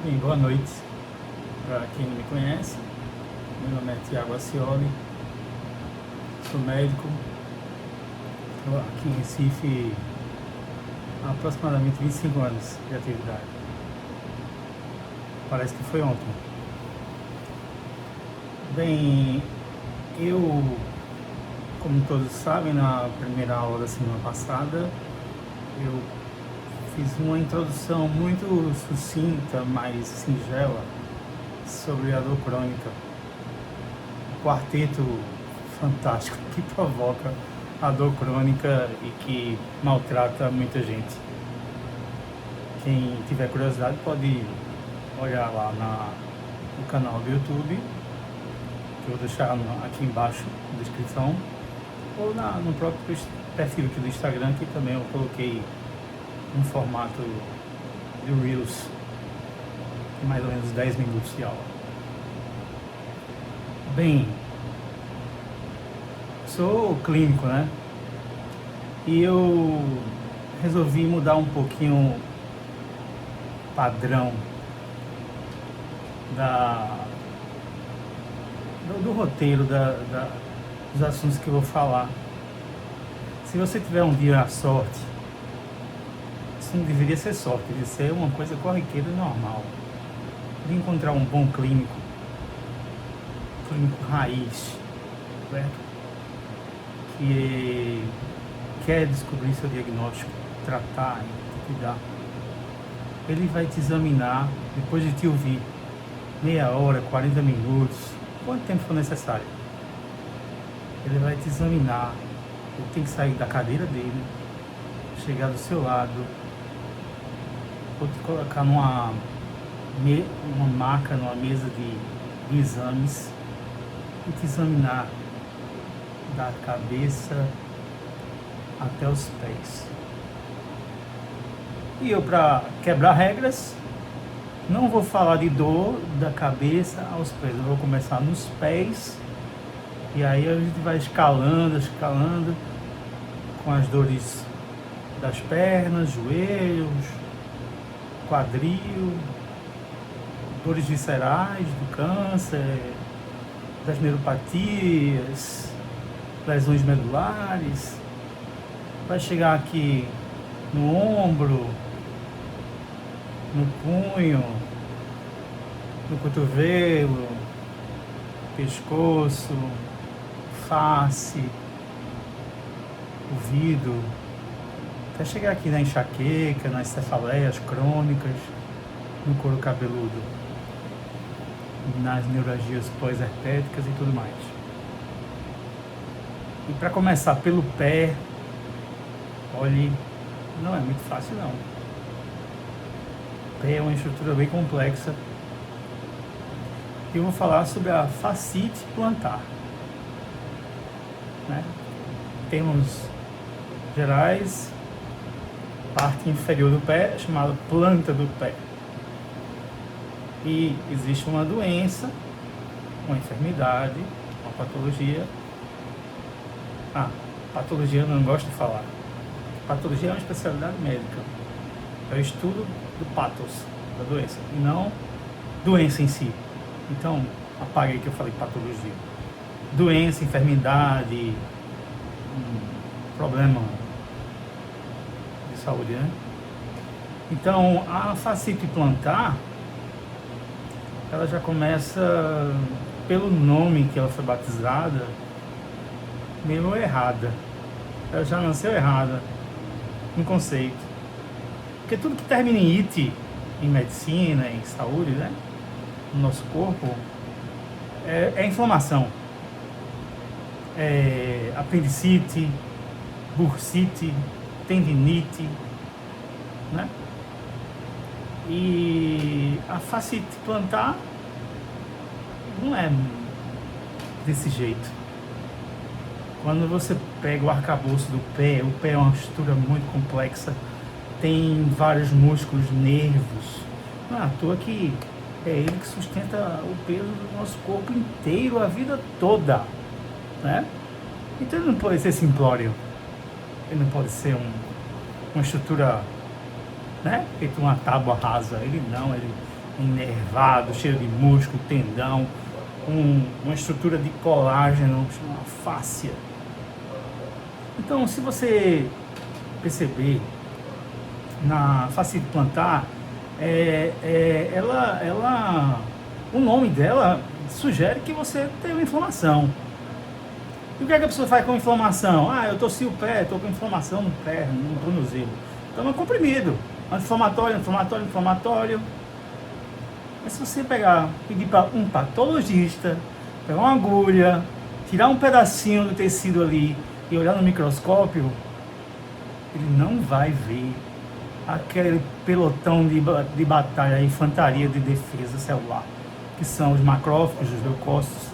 Bem, boa noite para quem não me conhece. Meu nome é Tiago Acioli, sou médico, estou aqui em Recife há aproximadamente 25 anos de atividade. Parece que foi ontem. Bem, eu, como todos sabem, na primeira aula da semana passada, eu fiz uma introdução muito sucinta, mas singela, sobre a dor crônica, o quarteto fantástico que provoca a dor crônica e que maltrata muita gente. Quem tiver curiosidade pode olhar lá no canal do YouTube, que eu vou deixar aqui embaixo na descrição, ou no próprio perfil aqui do Instagram, que também eu coloquei um formato de Reels, mais ou menos 10 minutos de aula. Bem, sou clínico, né? E eu resolvi mudar um pouquinho o padrão do roteiro dos assuntos que eu vou falar. Se você tiver um dia à sorte, isso não deveria ser sorte, deveria ser uma coisa corriqueira e normal, de encontrar um bom clínico raiz, certo? Que quer descobrir seu diagnóstico, tratar e cuidar. Ele vai te examinar, depois de te ouvir meia hora, 40 minutos, quanto tempo for necessário. Ele vai te examinar, ele tem que sair da cadeira dele, chegar do seu lado, ou te colocar numa maca, numa mesa de exames, e te examinar da cabeça até os pés. E eu, para quebrar regras, não vou falar de dor da cabeça aos pés, eu vou começar nos pés, e aí a gente vai escalando com as dores das pernas, joelhos, quadril, dores viscerais do câncer, das neuropatias, lesões medulares, vai chegar aqui no ombro, no punho, no cotovelo, pescoço, face, ouvido, até chegar aqui na enxaqueca, nas cefaleias crônicas, no couro cabeludo, nas neuralgias pós-herpéticas e tudo mais. E para começar pelo pé, olhe, não é muito fácil não. O pé é uma estrutura bem complexa. E eu vou falar sobre a fascite plantar, né? Em termos gerais, parte inferior do pé é chamada planta do pé. E existe uma doença, uma enfermidade, uma patologia. Patologia eu não gosto de falar. Patologia é uma especialidade médica. É o estudo do pathos, da doença, e não doença em si. Então, apague aí que eu falei patologia. Doença, enfermidade, problema de saúde, né? Então, a fascite plantar, ela já começa, pelo nome que ela foi batizada, meio errada. Ela já nasceu errada no conceito. Porque tudo que termina em ite, em medicina, em saúde, né, no nosso corpo, é inflamação. É apendicite, bursite, tendinite, né? E a fascite plantar não é desse jeito. Quando você pega o arcabouço do pé, o pé é uma estrutura muito complexa, tem vários músculos, nervos. Não é à toa que é ele que sustenta o peso do nosso corpo inteiro, a vida toda, né? Então ele não pode ser simplório, ele não pode ser uma estrutura, né, feito uma tábua rasa. Ele não, ele enervado, cheio de músculo, tendão, uma estrutura de colágeno, chamada fáscia. Então, se você perceber, na fascite plantar, o nome dela sugere que você tem uma inflamação. E o que é que a pessoa faz com inflamação? Eu torci o pé, estou com inflamação no pé, no tornozelo. Toma comprimido, anti-inflamatório. Mas se você pedir para um patologista, pegar uma agulha, tirar um pedacinho do tecido ali e olhar no microscópio, ele não vai ver aquele pelotão de batalha, infantaria de defesa celular, que são os macrófagos, os leucócitos,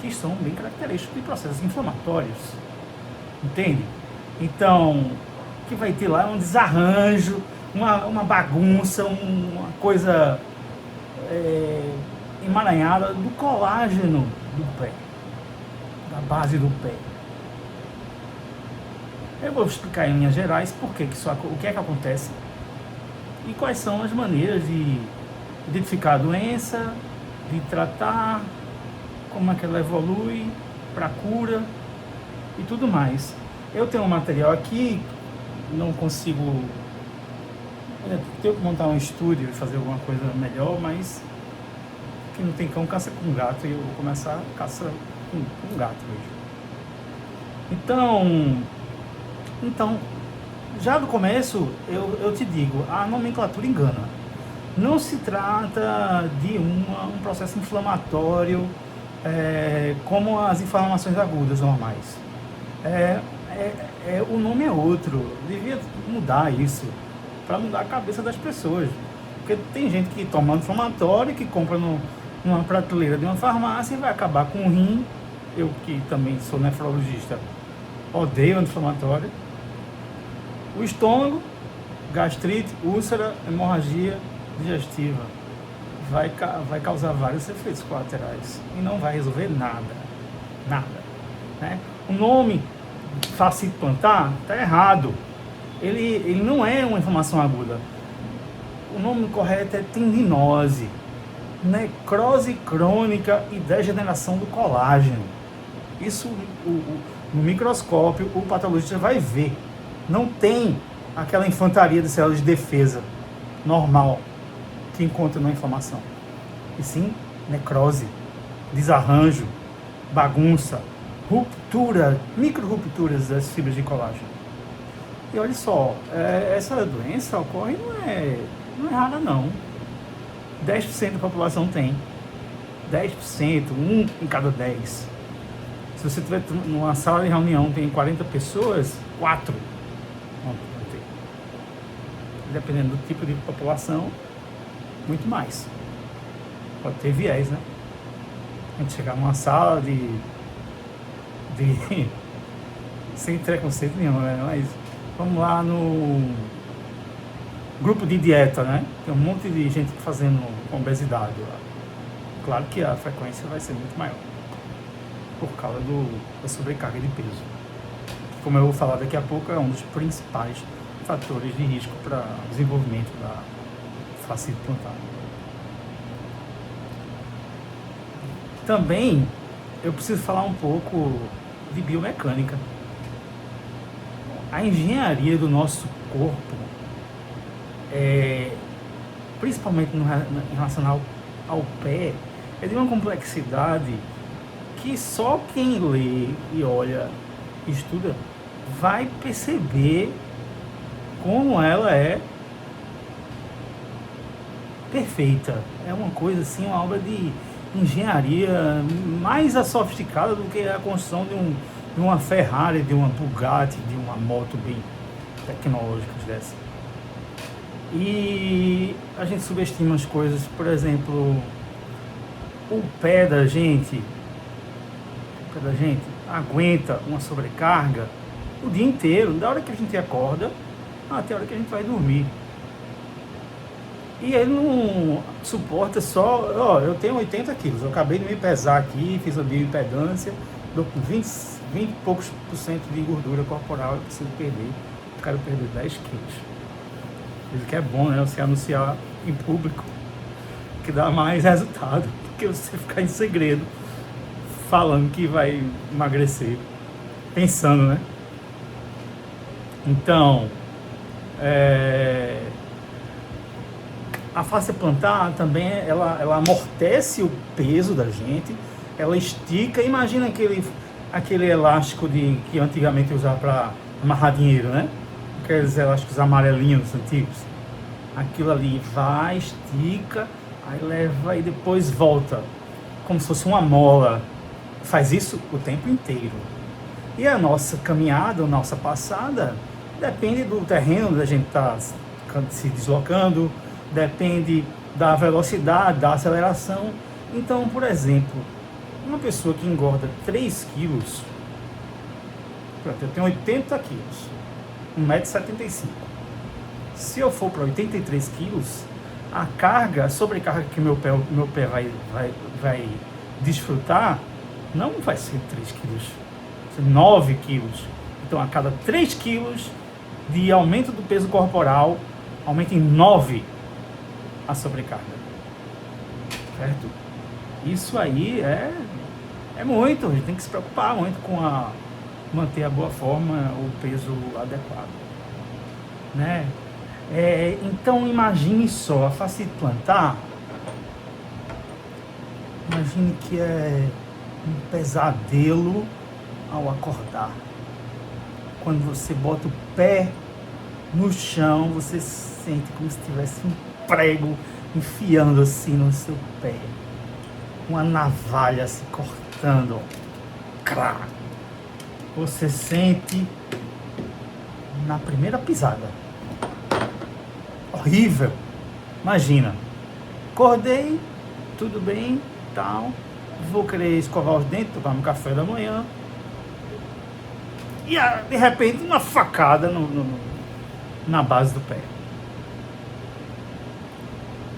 que são bem característicos de processos inflamatórios. Entende? Então, o que vai ter lá é um desarranjo, uma bagunça, uma coisa emaranhada do colágeno do pé, da base do pé. Eu vou explicar em linhas gerais o que é que acontece e quais são as maneiras de identificar a doença, de tratar, como é que ela evolui para cura e tudo mais. Eu tenho um material aqui, não consigo, tenho que montar um estúdio e fazer alguma coisa melhor, mas quem não tem cão caça com gato, e eu vou começar a caçar com gato hoje. Então, já no começo, eu te digo, a nomenclatura engana. Não se trata de um processo inflamatório como as inflamações agudas normais. O nome é outro. Devia mudar isso, para mudar a cabeça das pessoas. Porque tem gente que toma anti-inflamatório, que compra numa prateleira de uma farmácia e vai acabar com o rim. Eu, que também sou nefrologista, odeio anti-inflamatório. O estômago, gastrite, úlcera, hemorragia digestiva. Vai causar vários efeitos colaterais e não vai resolver nada. Né? O nome fascite plantar está errado. Ele não é uma inflamação aguda. O nome correto é tendinose, necrose crônica e degeneração do colágeno. Isso no microscópio o patologista vai ver. Não tem aquela infantaria de células de defesa normal que encontra na inflamação. E sim, necrose, desarranjo, bagunça, ruptura, micro-rupturas das fibras de colágeno. E olha só, essa doença ocorre não é rara não. 10% da população tem. 10%, 1 em cada 10. Se você tiver numa sala de reunião, tem 40 pessoas, 4 vão ter. Dependendo do tipo de população, muito mais. Pode ter viés, né? A gente chegar numa sala de sem preconceito nenhum, né? Mas vamos lá no grupo de dieta, né? Tem um monte de gente fazendo obesidade lá. Claro que a frequência vai ser muito maior por causa da sobrecarga de peso. Como eu vou falar daqui a pouco, é um dos principais fatores de risco para o desenvolvimento da fascite plantar. Também eu preciso falar um pouco de biomecânica. A engenharia do nosso corpo, principalmente em relação ao pé, é de uma complexidade que só quem lê e olha, estuda, vai perceber como ela é perfeita. É uma coisa assim, uma obra de engenharia mais sofisticada do que a construção de uma Ferrari, de uma Bugatti, de uma moto bem tecnológica dessa. E a gente subestima as coisas, por exemplo, o pé da gente aguenta uma sobrecarga o dia inteiro, da hora que a gente acorda até a hora que a gente vai dormir. E ele não suporta só, eu tenho 80 quilos, eu acabei de me pesar aqui, fiz a bioimpedância, dou com 20 e poucos % de gordura corporal, eu preciso perder, eu quero perder 10 quilos. Isso que é bom, né, você anunciar em público. que dá mais resultado do que você ficar em segredo falando que vai emagrecer, pensando, né? Então, a fascia plantar também, ela amortece o peso da gente, ela estica. Imagina aquele elástico que antigamente usava para amarrar dinheiro, né? Aqueles elásticos amarelinhos antigos. Aquilo ali vai, estica, aí leva e depois volta, como se fosse uma mola. Faz isso o tempo inteiro. E a nossa caminhada, a nossa passada, depende do terreno onde a gente está se deslocando, depende da velocidade, da aceleração. Então, por exemplo, uma pessoa que engorda 3 quilos, eu tenho 80 quilos, 1,75 m. Se eu for para 83 quilos, a sobrecarga que meu pé vai desfrutar, não vai ser 3 quilos, vai ser 9 quilos. Então, a cada 3 quilos de aumento do peso corporal, aumenta em 9 a sobrecarga. Certo? Isso aí é muito, a gente tem que se preocupar muito com manter a boa forma, o peso adequado. Né? Então, imagine só, a fascia plantar, imagine que é um pesadelo ao acordar. Quando você bota o pé no chão, você sente como se tivesse um prego enfiando assim no seu pé, uma navalha se cortando. Crá. Você sente na primeira pisada. Horrível. Imagina, acordei, tudo bem, tal, vou querer escovar os dentes, tomar um café da manhã, e de repente uma facada na base do pé.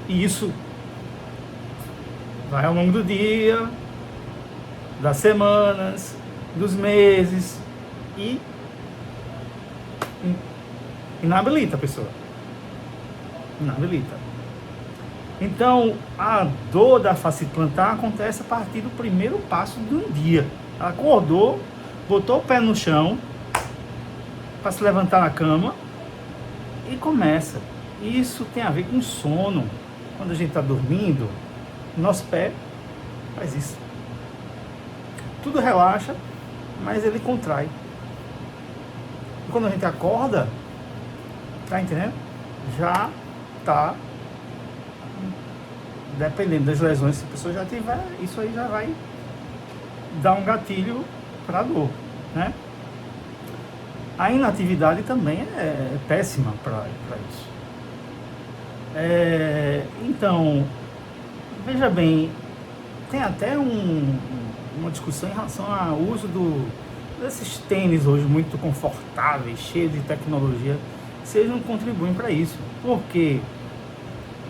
E isso vai ao longo do dia, das semanas, dos meses, e inabilita a pessoa. Inabilita. Então, a dor da fascia plantar acontece a partir do primeiro passo de um dia. Ela acordou, botou o pé no chão para se levantar na cama e começa. Isso tem a ver com sono. Quando a gente está dormindo, nosso pé faz isso. Tudo relaxa, mas ele contrai. E quando a gente acorda, tá entendendo? Já tá, dependendo das lesões que a pessoa já tiver, isso aí já vai dar um gatilho para dor, né? A inatividade também é péssima para isso. Então, veja bem, tem até uma discussão em relação ao uso desses tênis hoje muito confortáveis, cheios de tecnologia, se eles não contribuem para isso, porque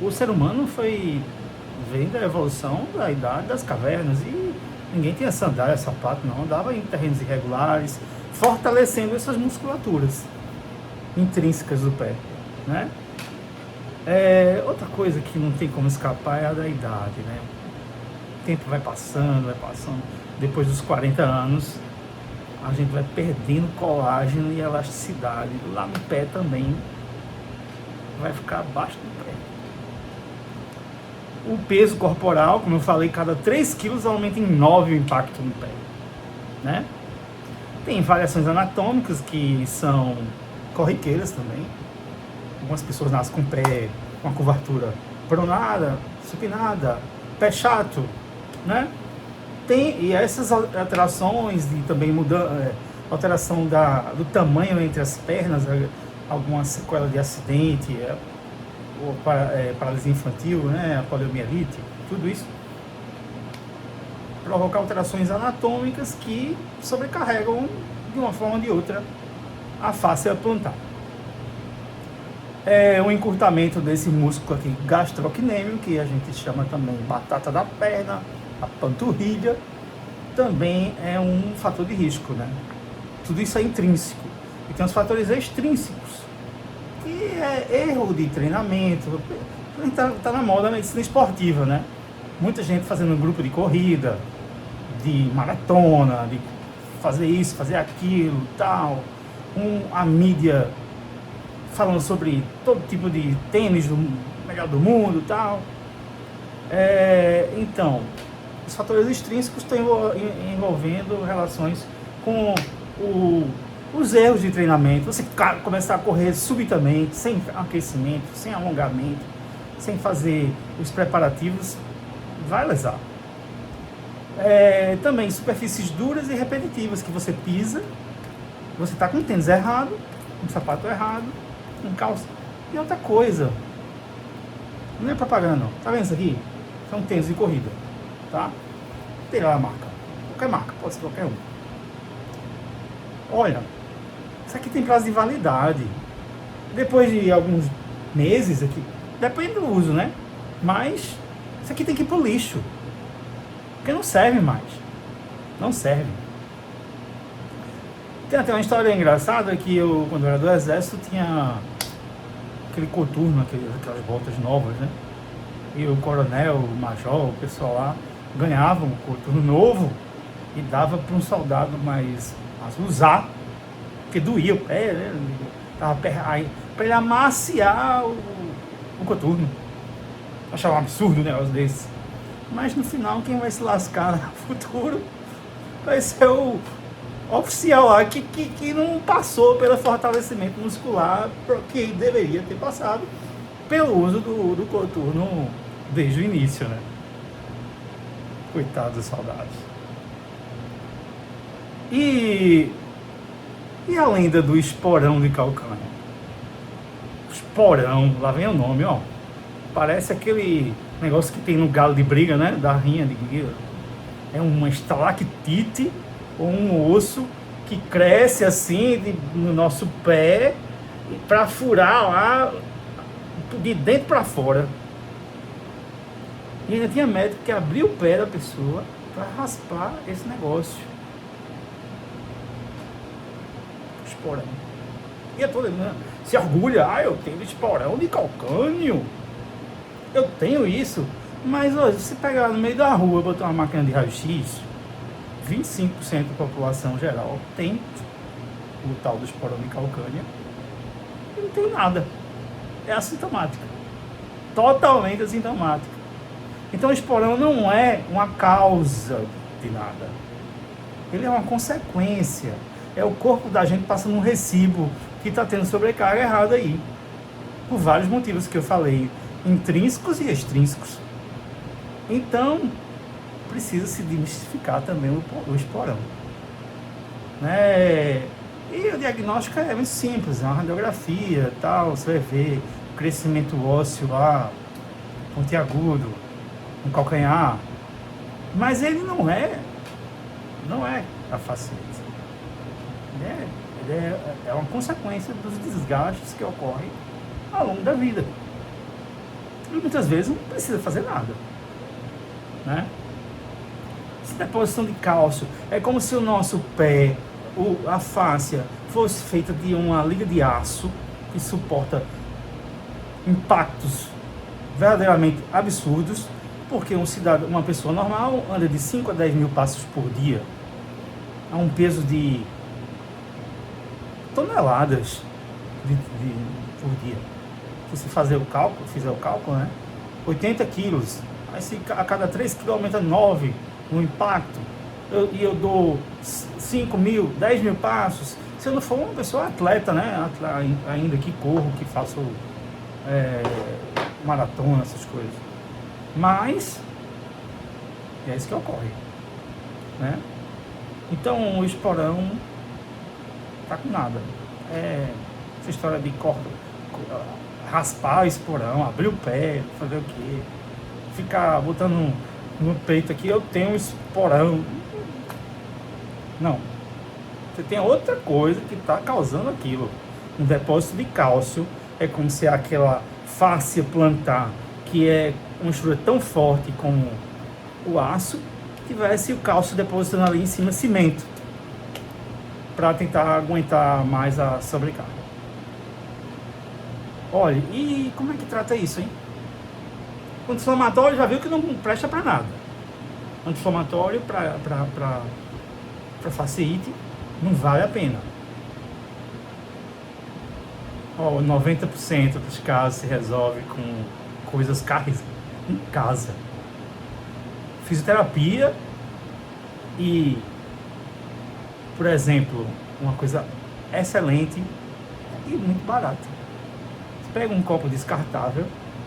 o ser humano vem da evolução da idade das cavernas e ninguém tinha sandália, sapato, não, andava em terrenos irregulares, fortalecendo essas musculaturas intrínsecas do pé, né? Outra coisa que não tem como escapar é a da idade, né? O tempo vai passando, depois dos 40 anos, a gente vai perdendo colágeno e elasticidade. Lá no pé também vai ficar abaixo do pé. O peso corporal, como eu falei, cada 3 quilos aumenta em 9 o impacto no pé, né? Tem variações anatômicas que são corriqueiras também. Algumas pessoas nascem com o pé com a curvatura pronada, supinada, pé chato, né? E essas alterações de também alteração do tamanho entre as pernas, alguma sequela de acidente, ou paralisia infantil, né? A poliomielite, tudo isso provoca alterações anatômicas que sobrecarregam de uma forma ou de outra a fascia plantar. Um encurtamento desse músculo aqui gastrocnêmio, que a gente chama também batata da perna, a panturrilha, também é um fator de risco, né? Tudo isso é intrínseco. E tem os fatores extrínsecos, que é erro de treinamento, Tá na moda a medicina esportiva, né? Muita gente fazendo um grupo de corrida, de maratona, de fazer isso, fazer aquilo, tal. A mídia falando sobre todo tipo de tênis do melhor do mundo, tal. Então, os fatores extrínsecos estão envolvendo relações com os erros de treinamento. Você começar a correr subitamente, sem aquecimento, sem alongamento, sem fazer os preparativos, vai lesar. Também superfícies duras e repetitivas que você pisa, você está com um tênis errado, um sapato errado, um calço. E outra coisa, não é propaganda não, tá vendo isso aqui? São tênis de corrida, tá? Tem lá a marca, qualquer marca, pode ser qualquer um. Olha, isso aqui tem prazo de validade. Depois de alguns meses aqui, depende do uso, né? Mas isso aqui tem que ir pro lixo, porque não serve mais. Não serve. Tem até uma história engraçada que eu, quando eu era do exército, tinha aquele coturno, aquelas botas novas, né? E o coronel, o major, o pessoal lá ganhava um coturno novo e dava para um soldado mais usar, porque doía o pé, né? Para ele amaciar o coturno. Achava um absurdo um negócio desse. Mas no final, quem vai se lascar no futuro vai ser o oficial lá que não passou pelo fortalecimento muscular que deveria ter passado pelo uso do coturno desde o início, né? Coitados dos soldados. E a lenda do esporão de calcânio? Esporão, lá vem o nome, ó. Parece aquele negócio que tem no galo de briga, né? Da rinha de briga. É uma estalactite ou um osso que cresce assim no nosso pé para furar lá de dentro para fora. E ainda tinha médico que abria o pé da pessoa para raspar esse negócio. Esporão. E a toda mundo se orgulha, eu tenho esporão de calcânio. Eu tenho isso. Mas hoje, se pegar no meio da rua e botar uma máquina de raio-x, 25% da população geral tem o tal do esporão de calcânio e não tem nada. É assintomática. Totalmente assintomática. Então o esporão não é uma causa de nada. Ele é uma consequência. É o corpo da gente passando um recibo que está tendo sobrecarga errada aí. Por vários motivos que eu falei, intrínsecos e extrínsecos. Então, precisa se desmistificar também o esporão. Né? E o diagnóstico é muito simples, é uma radiografia, tal, você vai ver o crescimento ósseo lá, pontiagudo, no calcanhar. Mas ele não é a facete. Ele é uma consequência dos desgastes que ocorrem ao longo da vida. E muitas vezes não precisa fazer nada. Né? Essa deposição de cálcio é como se o nosso pé, a fáscia, fosse feita de uma liga de aço que suporta impactos verdadeiramente absurdos, porque uma pessoa normal anda de 5 a 10 mil passos por dia, a um peso de toneladas por dia. Se você fizer o cálculo, né? 80 quilos. Aí se a cada 3 km aumenta 9 no impacto, eu dou 5 mil, 10 mil passos. Se eu não for uma pessoa atleta, né? Ainda que corro, que faço maratona, essas coisas. Mas é isso que ocorre. Né? Então o esporão tá com nada. Essa história de raspar o esporão, abrir o pé, fazer o quê? Ficar botando no peito aqui, eu tenho um esporão. Não. Você tem outra coisa que está causando aquilo. Um depósito de cálcio é como se aquela fáscia plantar, que é uma estrutura tão forte como o aço, tivesse o cálcio depositando ali em cima cimento, para tentar aguentar mais a sobrecarga. Olha, e como é que trata isso, hein? O anti-inflamatório já viu que não presta para nada. Anti-inflamatório para fasciite não vale a pena. 90% dos casos se resolve com coisas em casa. Fisioterapia e, por exemplo, uma coisa excelente e muito barata. Você pega um copo descartável.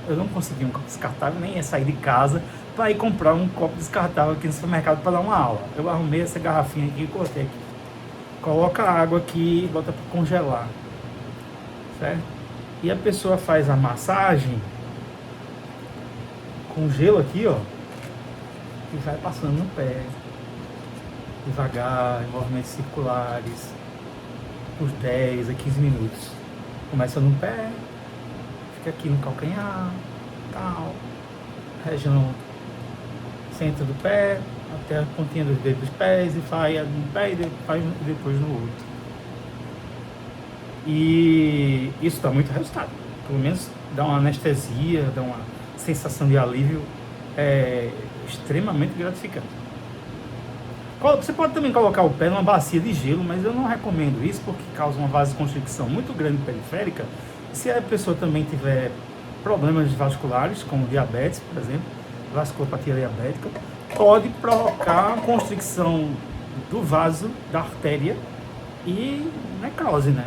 Eu não consegui um copo descartável, nem ia sair de casa para ir comprar um copo descartável aqui no supermercado para dar uma aula. Eu arrumei essa garrafinha aqui e cortei aqui. Coloca a água aqui e bota para congelar. Certo? E a pessoa faz a massagem com gelo aqui, ó, e vai passando no pé, devagar, em movimentos circulares, por 10 a 15 minutos. Começa no pé, fica aqui no calcanhar, tal, região centro do pé, até a pontinha dos dedos dos pés, e vai no pé e depois no outro. E isso dá muito resultado. Pelo menos dá uma anestesia, dá uma sensação de alívio extremamente gratificante. Você pode também colocar o pé numa bacia de gelo, mas eu não recomendo isso porque causa uma vasoconstricção muito grande periférica. Se a pessoa também tiver problemas vasculares, como diabetes, por exemplo, vasculopatia diabética, pode provocar constricção do vaso, da artéria e necrose, né?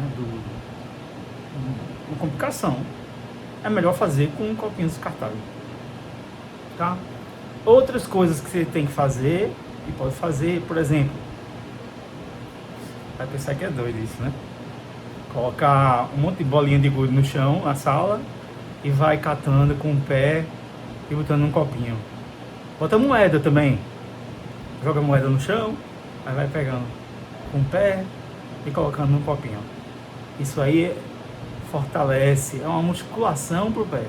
Uma complicação. É melhor fazer com um copinho descartável. Tá? Outras coisas que você tem que fazer e pode fazer, por exemplo, vai pensar que é doido isso, né? Colocar um monte de bolinha de gude no chão, na sala, e vai catando com o pé e botando num copinho. Bota moeda também. Joga a moeda no chão, aí vai pegando com o pé e colocando num copinho. Isso aí fortalece, é uma musculação pro pé,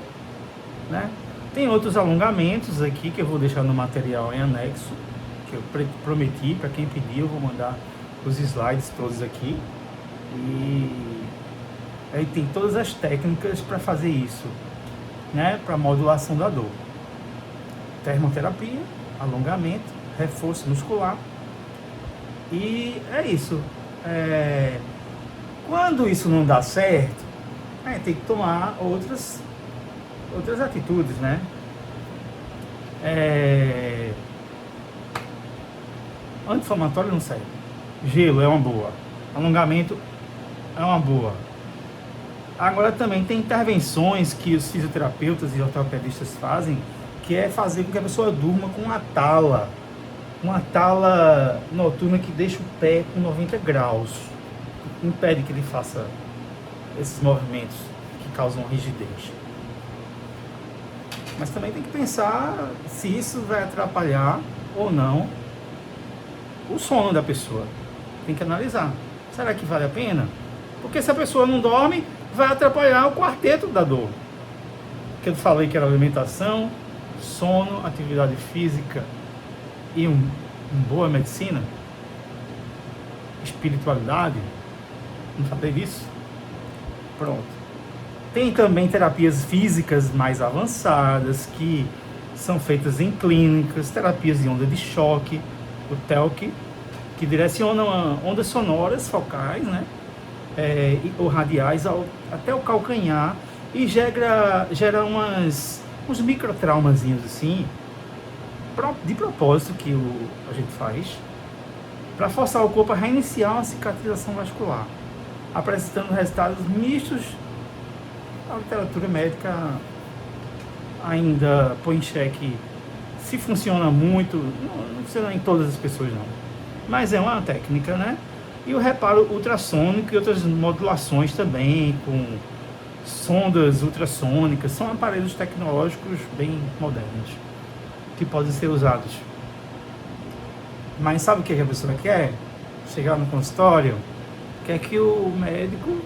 né? Tem outros alongamentos aqui que eu vou deixar no material em anexo, que eu prometi, para quem pediu, eu vou mandar os slides todos aqui. E aí tem todas as técnicas para fazer isso, né? Para modulação da dor. Termoterapia, alongamento, reforço muscular. E é isso. Quando isso não dá certo, tem que tomar outras atitudes, né? Anti-inflamatório não serve. Gelo é uma boa. Alongamento é uma boa. Agora também tem intervenções que os fisioterapeutas e ortopedistas fazem, que é fazer com que a pessoa durma com uma tala noturna que deixa o pé com 90 graus. Impede que ele faça esses movimentos que causam rigidez. Mas também tem que pensar se isso vai atrapalhar ou não o sono da pessoa. Tem que analisar. Será que vale a pena? Porque se a pessoa não dorme, vai atrapalhar o quarteto da dor. Que eu falei que era alimentação, sono, atividade física e uma boa medicina, espiritualidade. Não falei disso? Pronto. Tem também terapias físicas mais avançadas que são feitas em clínicas, terapias de onda de choque, o TELC, que direcionam ondas sonoras focais, né? Ou radiais até o calcanhar e gera uns microtraumazinhos assim, de propósito que a gente faz, para forçar o corpo a reiniciar uma cicatrização vascular, apresentando resultados mistos. A literatura médica ainda põe em xeque se funciona muito, não funciona em todas as pessoas não, mas é uma técnica, né? E o reparo ultrassônico e outras modulações também, com sondas ultrassônicas, são aparelhos tecnológicos bem modernos, que podem ser usados. Mas sabe o que a pessoa quer? Chegar no consultório, quer que o médico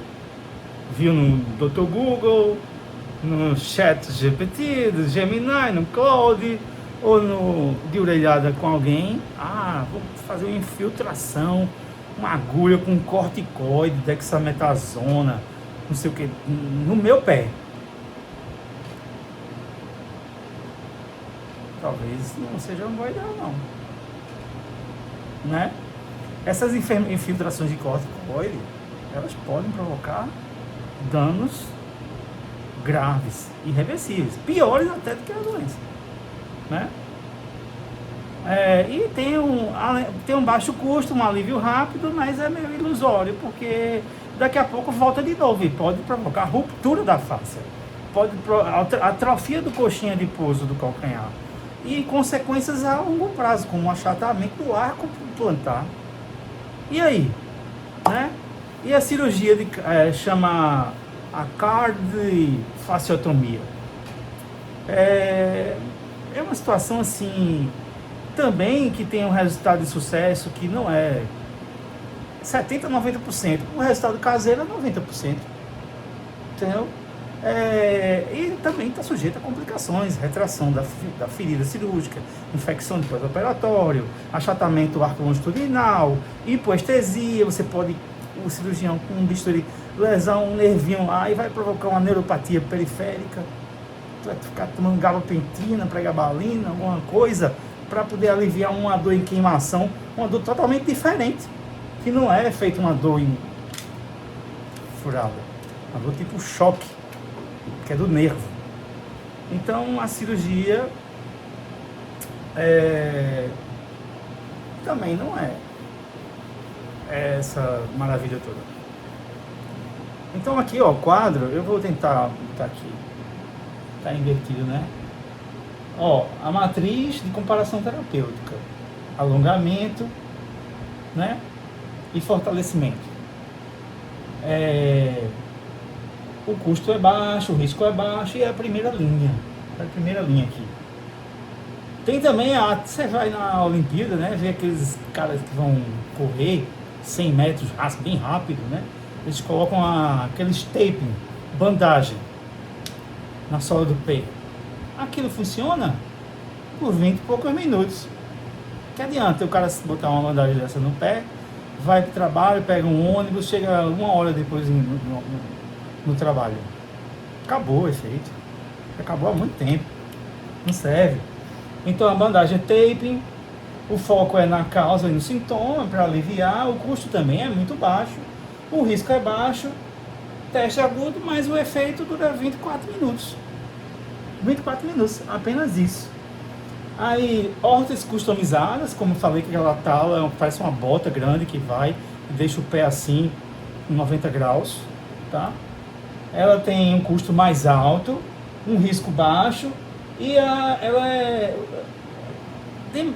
viu no Dr. Google, no Chat GPT, do Gemini, no Claude, ou de orelhada com alguém. Vou fazer uma infiltração, uma agulha com corticoide, dexametasona, não sei o que, no meu pé. talvez não seja uma boa ideia não, né? Essas infiltrações de corticoide, elas podem provocar danos graves, irreversíveis, piores até do que a doença, né? E tem um baixo custo, um alívio rápido, mas é meio ilusório, porque daqui a pouco volta de novo e pode provocar ruptura da face, pode atrofia do coxinha adiposo do calcanhar e consequências a longo prazo, como um achatamento do arco plantar. E aí, né? E a cirurgia chama a cardiofasciotomia. É uma situação assim também que tem um resultado de sucesso que não é 70% a 90%, o resultado caseiro é 90%, entendeu? E também está sujeito a complicações, retração da ferida cirúrgica, infecção de pós-operatório, achatamento do arco longitudinal, hipoestesia, o cirurgião com um bisturi lesar um nervinho lá e vai provocar uma neuropatia periférica, tu vai ficar tomando gabapentina, pregabalina, alguma coisa, para poder aliviar uma dor em queimação, uma dor totalmente diferente, que não é feita uma dor furada, uma dor tipo choque, que é do nervo. Então a cirurgia também não é essa maravilha toda. Então aqui, ó, o quadro, eu vou tentar botar aqui, tá invertido, né? Ó, a matriz de comparação terapêutica, alongamento, né? E fortalecimento. O custo é baixo, o risco é baixo e é a primeira linha. É a primeira linha aqui. Tem também, você vai na Olimpíada, né? Vê aqueles caras que vão correr 100 metros bem rápido, né? Eles colocam aqueles taping, bandagem na sola do pé. Aquilo funciona por 20 e poucos minutos. Que adianta o cara botar uma bandagem dessa no pé, vai para o trabalho, pega um ônibus, chega 1 hora depois no trabalho. Acabou o efeito. Acabou há muito tempo. Não serve. Então a bandagem é taping, o foco é na causa e no sintoma para aliviar, o custo também é muito baixo, o risco é baixo, teste agudo, mas o efeito dura 24 minutos. 24 minutos, apenas isso. Aí, órteses customizadas, como eu falei, que aquela tala parece uma bota grande que vai e deixa o pé assim, em 90 graus, tá? Ela tem um custo mais alto, um risco baixo e tem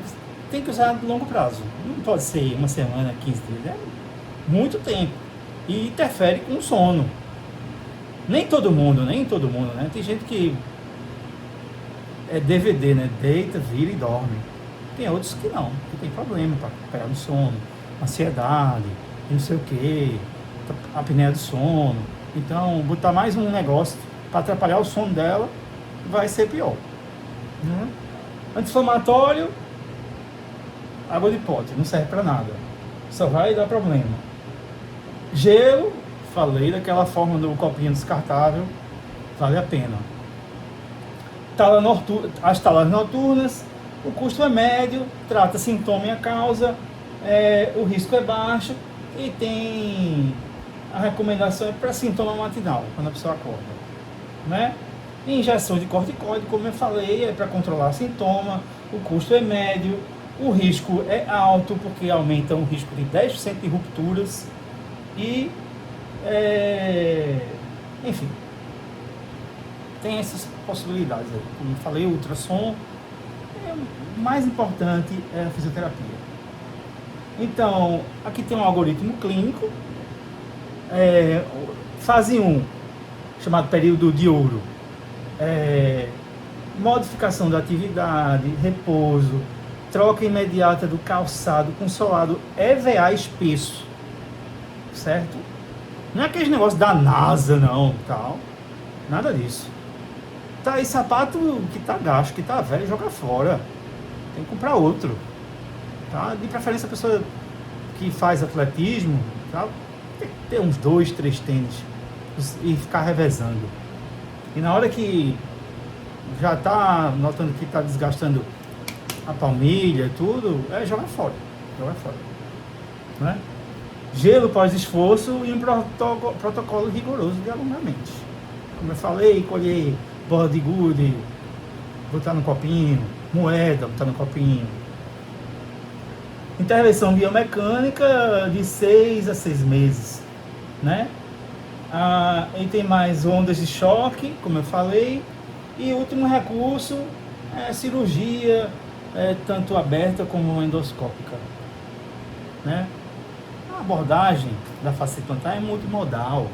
que usar a longo prazo. Não pode ser uma semana, 15 dias, é muito tempo. E interfere com o sono. Nem todo mundo, né? Tem gente que é DVD, né? Deita, vira e dorme. Tem outros que não, que tem problema para pegar no sono, ansiedade, não sei o que, apneia do sono. Então, botar mais um negócio para atrapalhar o sono dela vai ser pior. Né? Anti-inflamatório, água de pote, não serve para nada. Só vai dar problema. Gelo, falei daquela forma do copinho descartável, vale a pena. As talas noturnas, o custo é médio, trata sintoma e a causa, o risco é baixo e tem a recomendação para sintoma matinal, quando a pessoa acorda, né? Injeção de corticoide, como eu falei, é para controlar sintoma, o custo é médio, o risco é alto, porque aumenta o risco de 10% de rupturas e, enfim, tem essas possibilidades aí. Como eu falei, o ultrassom, o mais importante é a fisioterapia. Então, aqui tem um algoritmo clínico, fase 1, chamado período de ouro, modificação da atividade, repouso, troca imediata do calçado com solado EVA espesso, certo? Não é aquele negócio da NASA, não, tal, nada disso. Tá aí sapato que tá gasto, que tá velho, joga fora, tem que comprar outro, tá? De preferência a pessoa que faz atletismo, tá? Tem que ter uns 2, 3 tênis e ficar revezando. E na hora que já está notando que está desgastando a palmilha, tudo, joga fora. Joga fora. Né? Gelo pós-esforço e um protocolo rigoroso de alongamento. Como eu falei, colher bola de gude, botar no copinho, moeda, botar no copinho. Intervenção biomecânica de 6 a 6 meses. Né? E tem mais ondas de choque, como eu falei. E o último recurso é cirurgia, tanto aberta como endoscópica. Né? A abordagem da fascia plantar é multimodal.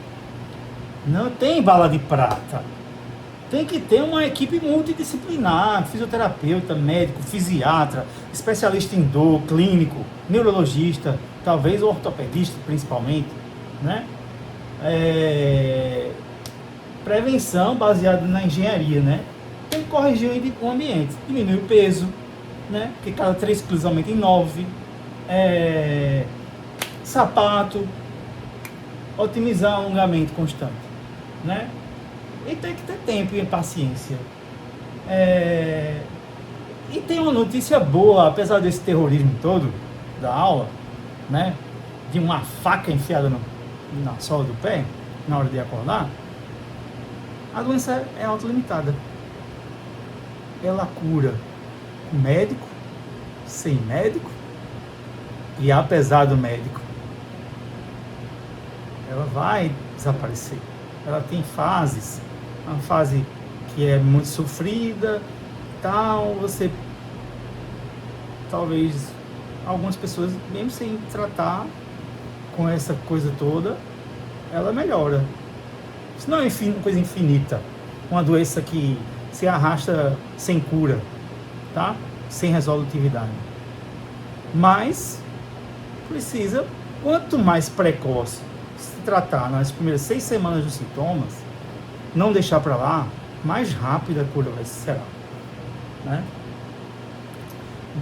Não tem bala de prata. Tem que ter uma equipe multidisciplinar, fisioterapeuta, médico, fisiatra, especialista em dor, clínico, neurologista, talvez ortopedista principalmente, né? Prevenção baseada na engenharia, né? Tem que corrigir o ambiente, diminuir o peso, né? Porque cada 3 quilos aumenta em 9. Sapato, otimizar o alongamento constante, né? E tem que ter tempo e paciência. E tem uma notícia boa, apesar desse terrorismo todo da aula, né? De uma faca enfiada na sola do pé, na hora de acordar. A doença é autolimitada. Ela cura com médico, sem médico e apesar do médico. Ela vai desaparecer. Ela tem fases. Uma fase que é muito sofrida, tal, você talvez algumas pessoas, mesmo sem tratar com essa coisa toda, ela melhora. Isso não é coisa infinita. Uma doença que se arrasta sem cura, tá? Sem resolutividade. Mas precisa, quanto mais precoce se tratar nas primeiras 6 semanas dos sintomas, não deixar para lá, mais rápida a cura vai ser, né?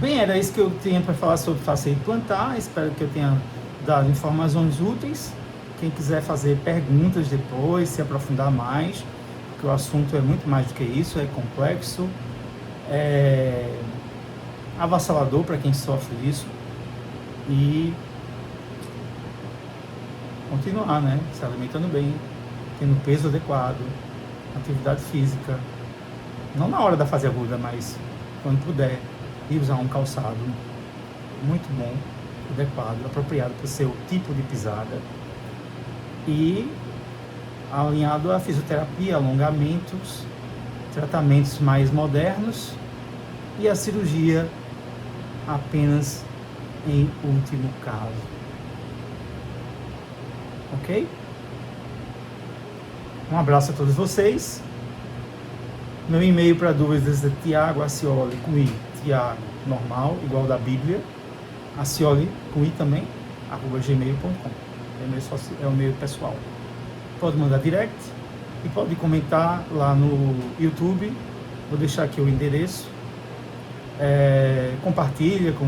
Bem, era isso que eu tinha para falar sobre fascia plantar. Espero que eu tenha dado informações úteis. Quem quiser fazer perguntas depois, se aprofundar mais, porque o assunto é muito mais do que isso, é complexo, é avassalador para quem sofre disso. E continuar, né? Se alimentando bem, tendo peso adequado, atividade física, não na hora da fase aguda, mas quando puder, e usar um calçado muito bom, adequado, apropriado para o seu tipo de pisada e alinhado à fisioterapia, alongamentos, tratamentos mais modernos e a cirurgia apenas em último caso. Ok? Um abraço a todos vocês. Meu e-mail para dúvidas é Thiago Acioli com i, Thiago normal, igual da Bíblia, Acioli com i também, @gmail.com. É o e-mail pessoal. Pode mandar direct e pode comentar lá no YouTube. Vou deixar aqui o endereço. Compartilha com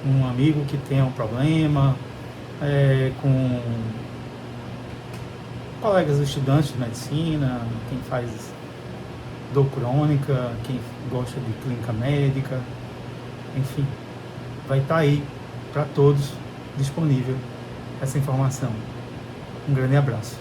um amigo que tenha um problema, com colegas estudantes de medicina, quem faz dor crônica, quem gosta de clínica médica, enfim, vai estar aí para todos disponível essa informação. Um grande abraço.